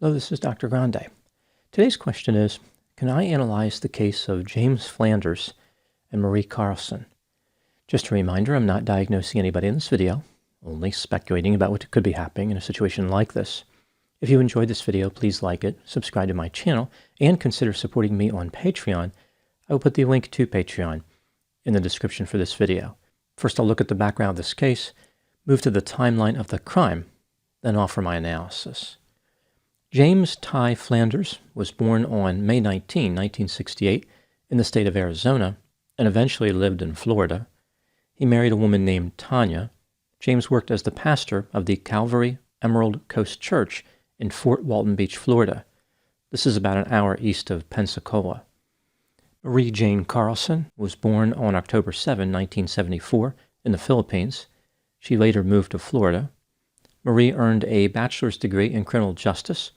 Hello, this is Dr. Grande. Today's question is, can I analyze the case of James Flanders and Marie Carlson? Just a reminder, I'm not diagnosing anybody in this video, only speculating about what could be happening in a situation like this. If you enjoyed this video, please like it, subscribe to my channel, and consider supporting me on Patreon. I will put the link to Patreon in the description for this video. First, I'll look at the background of this case, move to the timeline of the crime, then offer my analysis. James Ty Flanders was born on May 19, 1968, in the state of Arizona, and eventually lived in Florida. He married a woman named Tanya. James worked as the pastor of the Calvary Emerald Coast Church in Fort Walton Beach, Florida. This is about an hour east of Pensacola. Marie Jane Carlson was born on October 7, 1974, in the Philippines. She later moved to Florida. Marie earned a bachelor's degree in criminal justice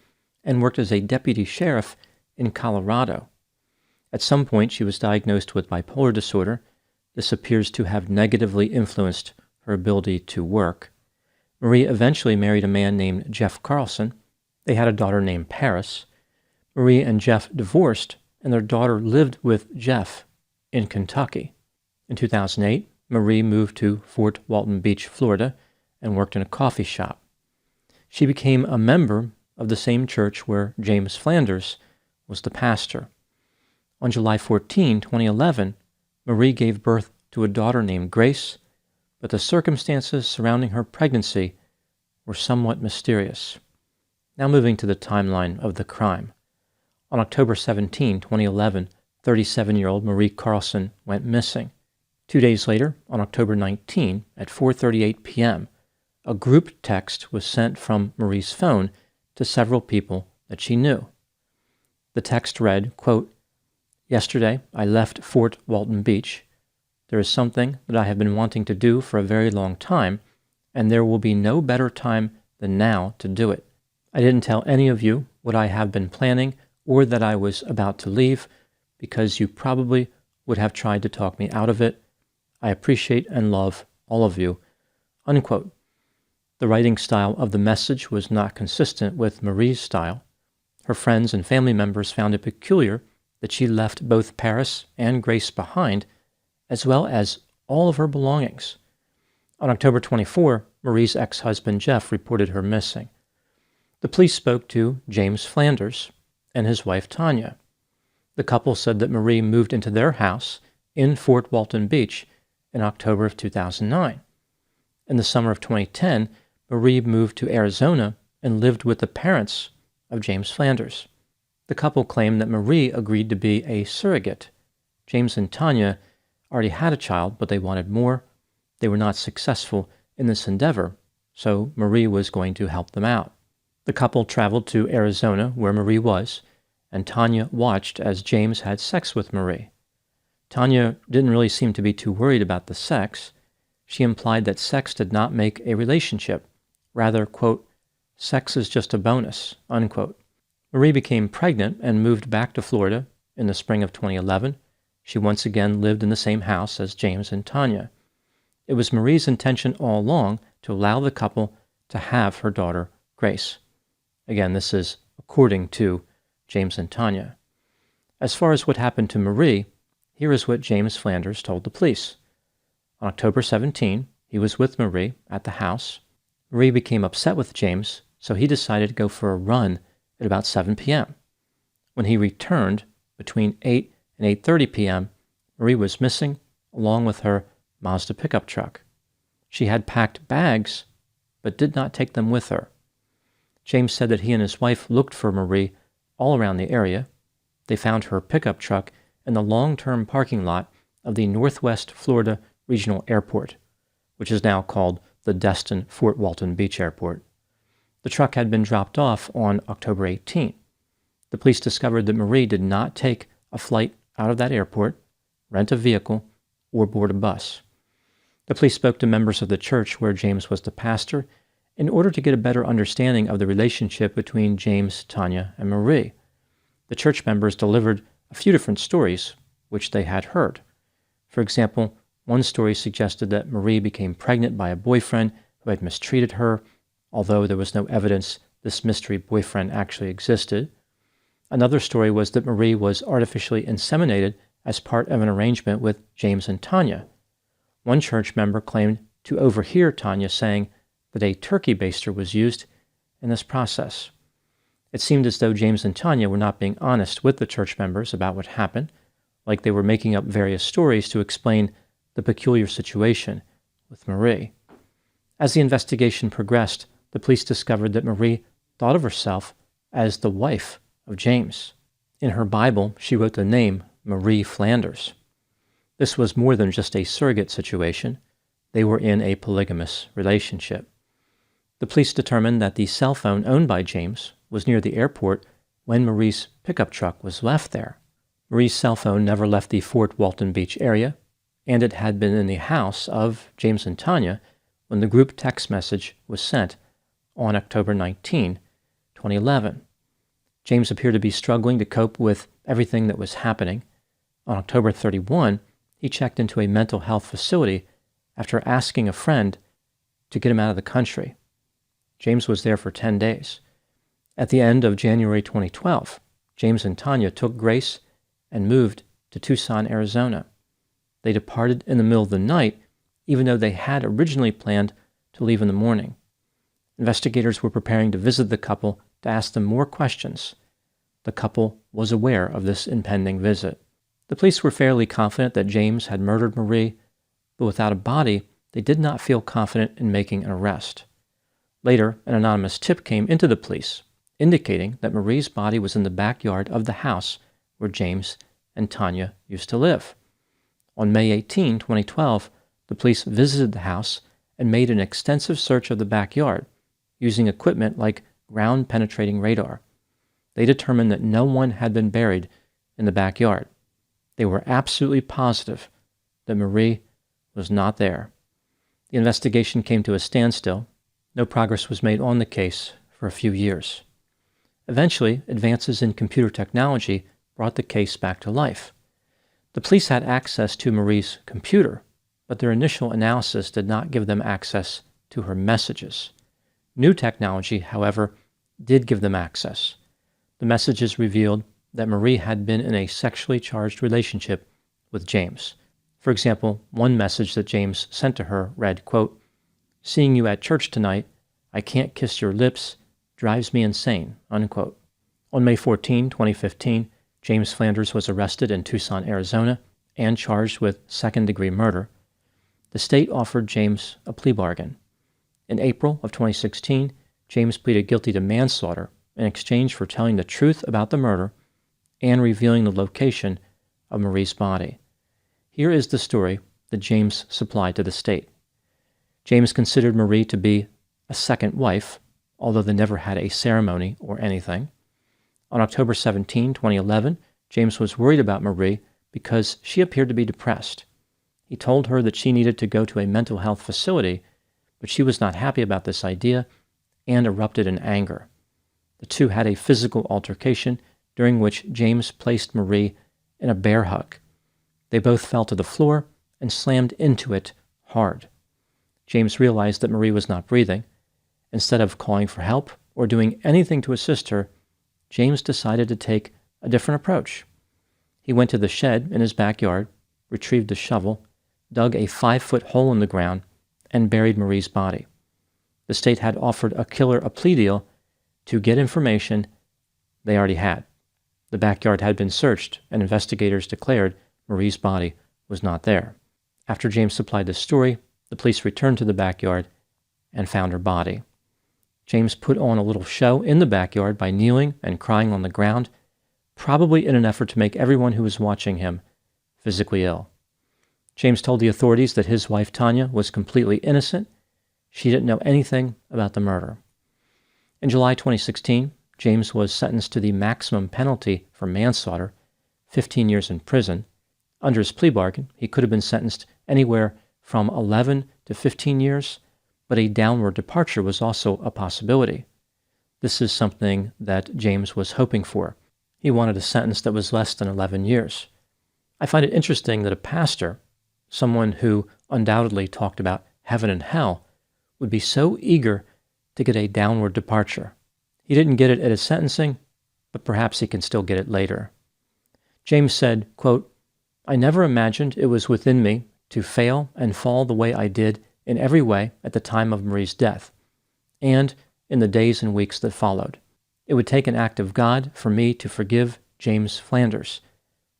and worked as a deputy sheriff in Colorado. At some point, she was diagnosed with bipolar disorder. This appears to have negatively influenced her ability to work. Marie eventually married a man named Jeff Carlson. They had a daughter named Paris. Marie and Jeff divorced, and their daughter lived with Jeff in Kentucky. In 2008, Marie moved to Fort Walton Beach, Florida, and worked in a coffee shop. She became a member of the same church where James Flanders was the pastor. On July 14, 2011, Marie gave birth to a daughter named Grace, but the circumstances surrounding her pregnancy were somewhat mysterious. Now moving to the timeline of the crime. On October 17, 2011, 37-year-old Marie Carlson went missing. 2 days later, on October 19, at 4:38 p.m., a group text was sent from Marie's phone to several people that she knew. The text read, quote, "Yesterday, I left Fort Walton Beach. There is something that I have been wanting to do for a very long time, and there will be no better time than now to do it. I didn't tell any of you what I have been planning or that I was about to leave, because you probably would have tried to talk me out of it. I appreciate and love all of you." Unquote. The writing style of the message was not consistent with Marie's style. Her friends and family members found it peculiar that she left both Paris and Grace behind, as well as all of her belongings. On October 24, Marie's ex-husband Jeff reported her missing. The police spoke to James Flanders and his wife Tanya. The couple said that Marie moved into their house in Fort Walton Beach in October of 2009. In the summer of 2010, Marie moved to Arizona and lived with the parents of James Flanders. The couple claimed that Marie agreed to be a surrogate. James and Tanya already had a child, but they wanted more. They were not successful in this endeavor, so Marie was going to help them out. The couple traveled to Arizona, where Marie was, and Tanya watched as James had sex with Marie. Tanya didn't really seem to be too worried about the sex. She implied that sex did not make a relationship. Rather, quote, "Sex is just a bonus," unquote. Marie became pregnant and moved back to Florida in the spring of 2011. She once again lived in the same house as James and Tanya. It was Marie's intention all along to allow the couple to have her daughter, Grace. Again, this is according to James and Tanya. As far as what happened to Marie, here is what James Flanders told the police. On October 17, he was with Marie at the house. Marie became upset with James, so he decided to go for a run at about 7 p.m. When he returned between 8 and 8:30 p.m., Marie was missing, along with her Mazda pickup truck. She had packed bags, but did not take them with her. James said that he and his wife looked for Marie all around the area. They found her pickup truck in the long-term parking lot of the Northwest Florida Regional Airport, which is now called the Destin Fort Walton Beach Airport. The truck had been dropped off on October 18. The police discovered that Marie did not take a flight out of that airport, rent a vehicle, or board a bus. The police spoke to members of the church where James was the pastor in order to get a better understanding of the relationship between James, Tanya, and Marie. The church members delivered a few different stories which they had heard. For example, one story suggested that Marie became pregnant by a boyfriend who had mistreated her, although there was no evidence this mystery boyfriend actually existed. Another story was that Marie was artificially inseminated as part of an arrangement with James and Tanya. One church member claimed to overhear Tanya saying that a turkey baster was used in this process. It seemed as though James and Tanya were not being honest with the church members about what happened, like they were making up various stories to explain the peculiar situation with Marie. As the investigation progressed, the police discovered that Marie thought of herself as the wife of James. In her Bible, she wrote the name Marie Flanders. This was more than just a surrogate situation. They were in a polygamous relationship. The police determined that the cell phone owned by James was near the airport when Marie's pickup truck was left there. Marie's cell phone never left the Fort Walton Beach area, and it had been in the house of James and Tanya when the group text message was sent on October 19, 2011. James appeared to be struggling to cope with everything that was happening. On October 31, he checked into a mental health facility after asking a friend to get him out of the country. James was there for 10 days. At the end of January 2012, James and Tanya took Grace and moved to Tucson, Arizona. They departed in the middle of the night, even though they had originally planned to leave in the morning. Investigators were preparing to visit the couple to ask them more questions. The couple was aware of this impending visit. The police were fairly confident that James had murdered Marie, but without a body, they did not feel confident in making an arrest. Later, an anonymous tip came into the police, indicating that Marie's body was in the backyard of the house where James and Tanya used to live. On May 18, 2012, the police visited the house and made an extensive search of the backyard, using equipment like ground-penetrating radar. They determined that no one had been buried in the backyard. They were absolutely positive that Marie was not there. The investigation came to a standstill. No progress was made on the case for a few years. Eventually, advances in computer technology brought the case back to life. The police had access to Marie's computer, but their initial analysis did not give them access to her messages. New technology, however, did give them access. The messages revealed that Marie had been in a sexually charged relationship with James. For example, one message that James sent to her read, quote, "Seeing you at church tonight, I can't kiss your lips, drives me insane," unquote. On May 14, 2015, James Flanders was arrested in Tucson, Arizona, and charged with second-degree murder. The state offered James a plea bargain. In April of 2016, James pleaded guilty to manslaughter in exchange for telling the truth about the murder and revealing the location of Marie's body. Here is the story that James supplied to the state. James considered Marie to be a second wife, although they never had a ceremony or anything. On October 17, 2011, James was worried about Marie because she appeared to be depressed. He told her that she needed to go to a mental health facility, but she was not happy about this idea and erupted in anger. The two had a physical altercation during which James placed Marie in a bear hug. They both fell to the floor and slammed into it hard. James realized that Marie was not breathing. Instead of calling for help or doing anything to assist her, James decided to take a different approach. He went to the shed in his backyard, retrieved a shovel, dug a 5-foot hole in the ground, and buried Marie's body. The state had offered a killer a plea deal to get information they already had. The backyard had been searched, and investigators declared Marie's body was not there. After James supplied this story, the police returned to the backyard and found her body. James put on a little show in the backyard by kneeling and crying on the ground, probably in an effort to make everyone who was watching him physically ill. James told the authorities that his wife Tanya was completely innocent. She didn't know anything about the murder. In July 2016, James was sentenced to the maximum penalty for manslaughter, 15 years in prison. Under his plea bargain, he could have been sentenced anywhere from 11 to 15 years, but a downward departure was also a possibility. This is something that James was hoping for. He wanted a sentence that was less than 11 years. I find it interesting that a pastor, someone who undoubtedly talked about heaven and hell, would be so eager to get a downward departure. He didn't get it at his sentencing, but perhaps he can still get it later. James said, quote, "I never imagined it was within me to fail and fall the way I did in every way at the time of Marie's death, and in the days and weeks that followed. It would take an act of God for me to forgive James Flanders.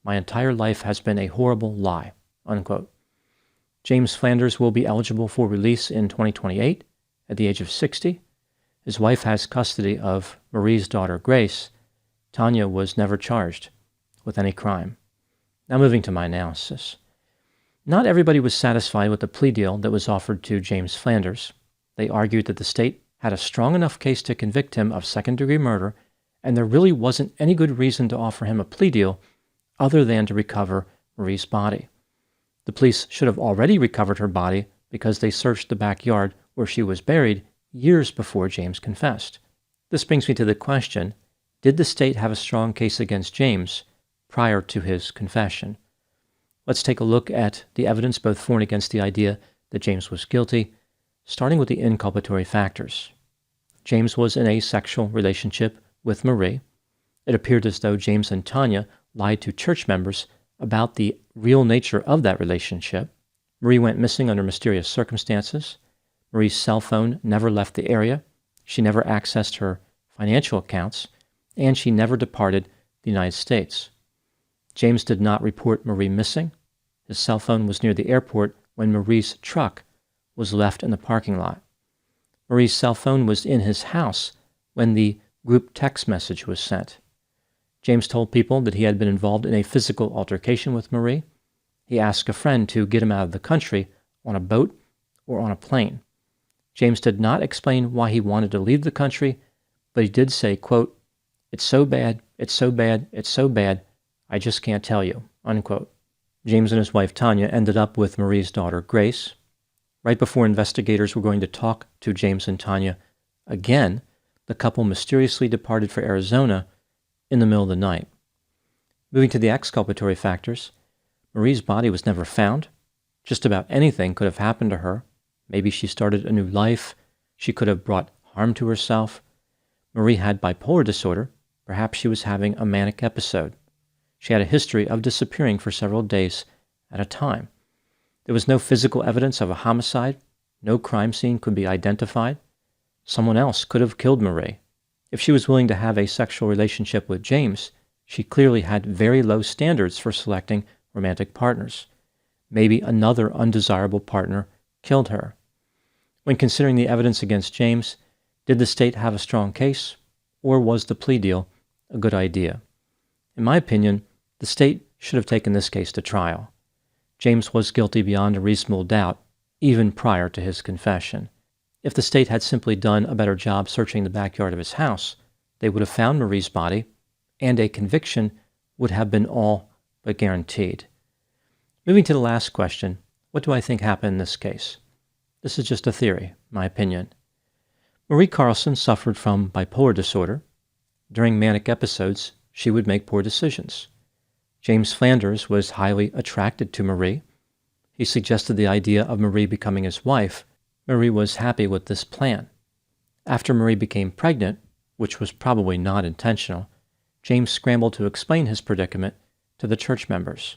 My entire life has been a horrible lie," unquote. James Flanders will be eligible for release in 2028 at the age of 60. His wife has custody of Marie's daughter, Grace. Tanya was never charged with any crime. Now moving to my analysis. Not everybody was satisfied with the plea deal that was offered to James Flanders. They argued that the state had a strong enough case to convict him of second-degree murder, and there really wasn't any good reason to offer him a plea deal other than to recover Marie's body. The police should have already recovered her body because they searched the backyard where she was buried years before James confessed. This brings me to the question, did the state have a strong case against James prior to his confession? Let's take a look at the evidence both for and against the idea that James was guilty, starting with the inculpatory factors. James was in a sexual relationship with Marie. It appeared as though James and Tanya lied to church members about the real nature of that relationship. Marie went missing under mysterious circumstances. Marie's cell phone never left the area. She never accessed her financial accounts, and she never departed the United States. James did not report Marie missing. His cell phone was near the airport when Marie's truck was left in the parking lot. Marie's cell phone was in his house when the group text message was sent. James told people that he had been involved in a physical altercation with Marie. He asked a friend to get him out of the country on a boat or on a plane. James did not explain why he wanted to leave the country, but he did say, quote, "It's so bad, it's so bad, it's so bad, I just can't tell you," unquote. James and his wife Tanya ended up with Marie's daughter Grace. Right before investigators were going to talk to James and Tanya again, the couple mysteriously departed for Arizona in the middle of the night. Moving to the exculpatory factors, Marie's body was never found. Just about anything could have happened to her. Maybe she started a new life. She could have brought harm to herself. Marie had bipolar disorder. Perhaps she was having a manic episode. She had a history of disappearing for several days at a time. There was no physical evidence of a homicide. No crime scene could be identified. Someone else could have killed Marie. If she was willing to have a sexual relationship with James, she clearly had very low standards for selecting romantic partners. Maybe another undesirable partner killed her. When considering the evidence against James, did the state have a strong case, or was the plea deal a good idea? In my opinion, the state should have taken this case to trial. James was guilty beyond a reasonable doubt, even prior to his confession. If the state had simply done a better job searching the backyard of his house, they would have found Marie's body, and a conviction would have been all but guaranteed. Moving to the last question, what do I think happened in this case? This is just a theory, my opinion. Marie Carlson suffered from bipolar disorder. During manic episodes, she would make poor decisions. James Flanders was highly attracted to Marie. He suggested the idea of Marie becoming his wife. Marie was happy with this plan. After Marie became pregnant, which was probably not intentional, James scrambled to explain his predicament to the church members.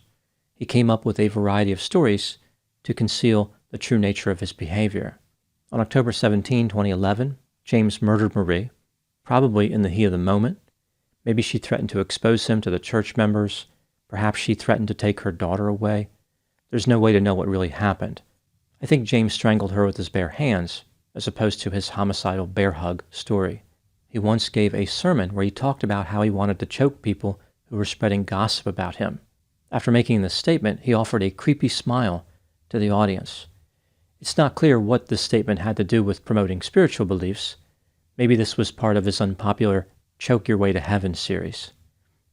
He came up with a variety of stories to conceal the true nature of his behavior. On October 17, 2011, James murdered Marie, probably in the heat of the moment. Maybe she threatened to expose him to the church members. Perhaps she threatened to take her daughter away. There's no way to know what really happened. I think James strangled her with his bare hands, as opposed to his homicidal bear hug story. He once gave a sermon where he talked about how he wanted to choke people who were spreading gossip about him. After making this statement, he offered a creepy smile to the audience. It's not clear what this statement had to do with promoting spiritual beliefs. Maybe this was part of his unpopular Choke Your Way to Heaven series.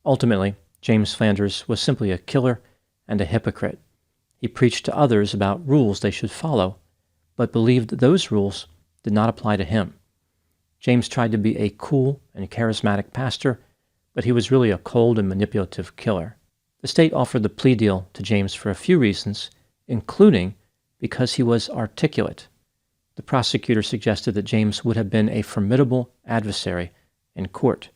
Ultimately, James Flanders was simply a killer and a hypocrite. He preached to others about rules they should follow, but believed those rules did not apply to him. James tried to be a cool and charismatic pastor, but he was really a cold and manipulative killer. The state offered the plea deal to James for a few reasons, including because he was articulate. The prosecutor suggested that James would have been a formidable adversary in court.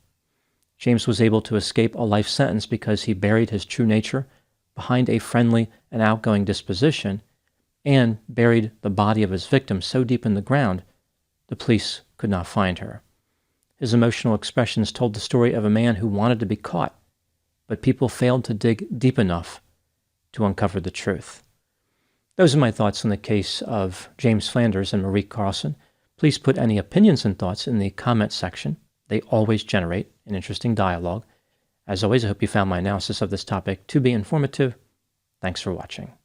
James was able to escape a life sentence because he buried his true nature behind a friendly and outgoing disposition and buried the body of his victim so deep in the ground the police could not find her. His emotional expressions told the story of a man who wanted to be caught, but people failed to dig deep enough to uncover the truth. Those are my thoughts on the case of James Flanders and Marie Carlson. Please put any opinions and thoughts in the comment section. They always generate an interesting dialogue. As always, I hope you found my analysis of this topic to be informative. Thanks for watching.